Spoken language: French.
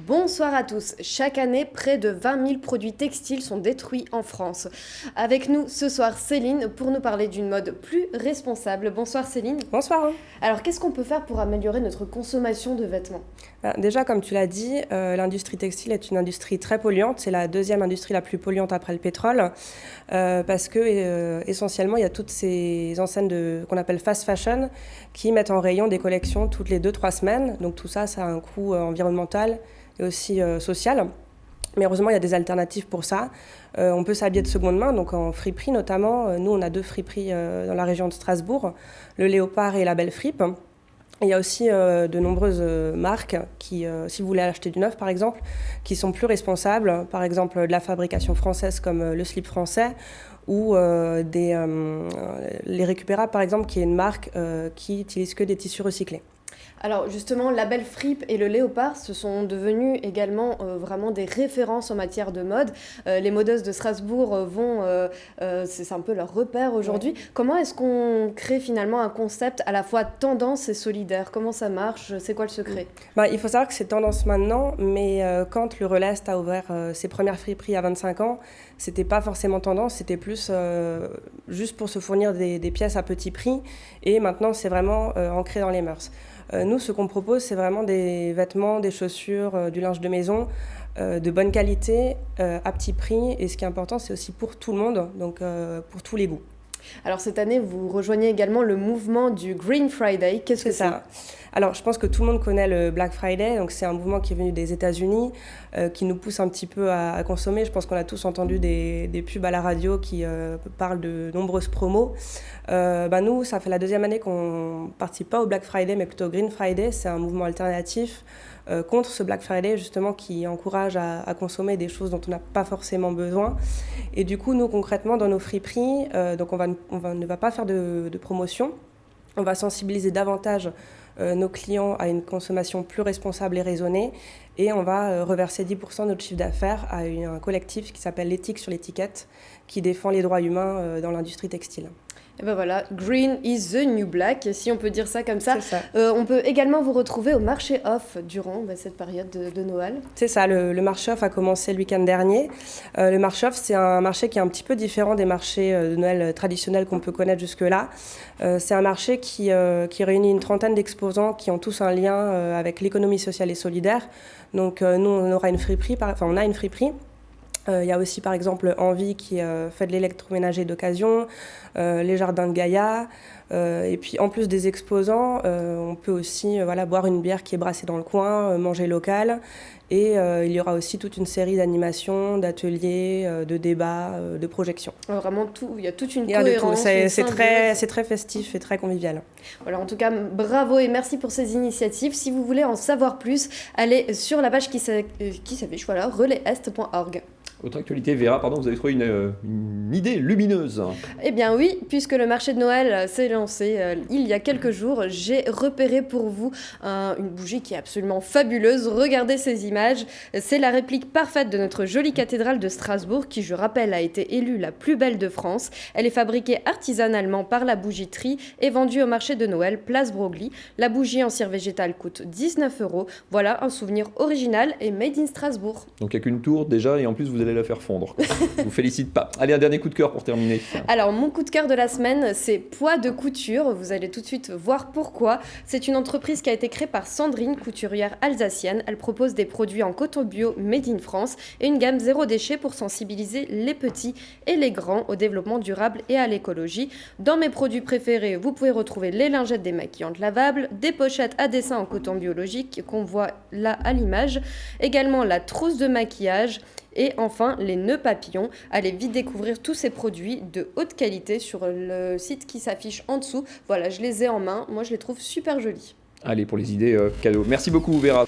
Bonsoir à tous. Chaque année, près de 20 000 produits textiles sont détruits en France. Avec nous ce soir, Céline, pour nous parler d'une mode plus responsable. Bonsoir Céline. Bonsoir. Alors, qu'est-ce qu'on peut faire pour améliorer notre consommation de vêtements ? Déjà, comme tu l'as dit, l'industrie textile est une industrie très polluante. C'est la deuxième industrie la plus polluante après le pétrole. Parce que, essentiellement, il y a toutes ces enseignes qu'on appelle fast fashion qui mettent en rayon des collections toutes les 2-3 semaines. Donc tout ça, ça a un coût environnemental et aussi social. Mais heureusement, il y a des alternatives pour ça. On peut s'habiller de seconde main, donc en friperie notamment. Nous, on a 2 friperies dans la région de Strasbourg, le Léopard et la Belle Fripe. Il y a aussi de nombreuses marques qui, si vous voulez acheter du neuf par exemple, qui sont plus responsables, par exemple de la fabrication française comme le slip français, ou les récupérables par exemple, qui est une marque qui n'utilise que des tissus recyclés. Alors justement, la Belle Fripe et le Léopard, ce sont devenus également vraiment des références en matière de mode. Les modeuses de Strasbourg c'est un peu leur repère aujourd'hui. Ouais. Comment est-ce qu'on crée finalement un concept à la fois tendance et solidaire ? Comment ça marche ? C'est quoi le secret ? Il faut savoir que c'est tendance maintenant, mais quand le Relest a ouvert ses premières friperies à 25 ans, c'était pas forcément tendance, c'était plus juste pour se fournir des pièces à petit prix. Et maintenant, c'est vraiment ancré dans les mœurs. Nous, ce qu'on propose, c'est vraiment des vêtements, des chaussures, du linge de maison, de bonne qualité, à petit prix. Et ce qui est important, c'est aussi pour tout le monde, donc pour tous les goûts. Alors cette année, vous rejoignez également le mouvement du Green Friday. Qu'est-ce que c'est ? Alors je pense que tout le monde connaît le Black Friday, donc c'est un mouvement qui est venu des États-Unis, qui nous pousse un petit peu à consommer. Je pense qu'on a tous entendu des pubs à la radio qui parlent de nombreuses promos. Nous, ça fait la 2e année qu'on ne participe pas au Black Friday, mais plutôt au Green Friday. C'est un mouvement alternatif contre ce Black Friday, justement, qui encourage à consommer des choses dont on n'a pas forcément besoin. Et du coup, nous, concrètement, dans nos friperies, donc on ne va pas faire de promotion. On va sensibiliser davantage nos clients à une consommation plus responsable et raisonnée. Et on va reverser 10% de notre chiffre d'affaires à un collectif qui s'appelle l'Éthique sur l'étiquette, qui défend les droits humains dans l'industrie textile. Et ben voilà, Green is the new black, si on peut dire ça comme ça. C'est ça. On peut également vous retrouver au marché off durant cette période de Noël. C'est ça, le marché off a commencé le week-end dernier. Le marché off, c'est un marché qui est un petit peu différent des marchés de Noël traditionnels qu'on peut connaître jusque-là. C'est un marché qui réunit une trentaine d'exposants qui ont tous un lien avec l'économie sociale et solidaire. Donc nous, on a une friperie. Il y a aussi par exemple Envie qui fait de l'électroménager d'occasion, les jardins de Gaïa. Et puis en plus des exposants, on peut aussi boire une bière qui est brassée dans le coin, manger local. Et il y aura aussi toute une série d'animations, d'ateliers, de débats, de projections. Vraiment tout, il y a toute une cohérence. C'est très festif et très convivial. Voilà, en tout cas, bravo et merci pour ces initiatives. Si vous voulez en savoir plus, allez sur la page qui s'affiche, relaist.org. Autre actualité, Vera, vous avez trouvé une idée lumineuse. Eh bien oui, puisque le marché de Noël s'est lancé il y a quelques jours, j'ai repéré pour vous une bougie qui est absolument fabuleuse. Regardez ces images, c'est la réplique parfaite de notre jolie cathédrale de Strasbourg qui, je rappelle, a été élue la plus belle de France. Elle est fabriquée artisanalement par la bougie-terie et vendue au marché de Noël, place Broglie. La bougie en cire végétale coûte 19 €. Voilà un souvenir original et made in Strasbourg. Donc il n'y a qu'une tour déjà et en plus vous allez la faire fondre. Je vous félicite pas. Allez, un dernier coup de cœur pour terminer. Alors, mon coup de cœur de la semaine, c'est Poids de Couture. Vous allez tout de suite voir pourquoi. C'est une entreprise qui a été créée par Sandrine, couturière alsacienne. Elle propose des produits en coton bio made in France et une gamme zéro déchet pour sensibiliser les petits et les grands au développement durable et à l'écologie. Dans mes produits préférés, vous pouvez retrouver les lingettes démaquillantes lavables, des pochettes à dessin en coton biologique qu'on voit là à l'image, également la trousse de maquillage. Et enfin, les nœuds papillons. Allez vite découvrir tous ces produits de haute qualité sur le site qui s'affiche en dessous. Voilà, je les ai en main. Moi, je les trouve super jolis. Allez, pour les idées cadeaux. Merci beaucoup, Vera.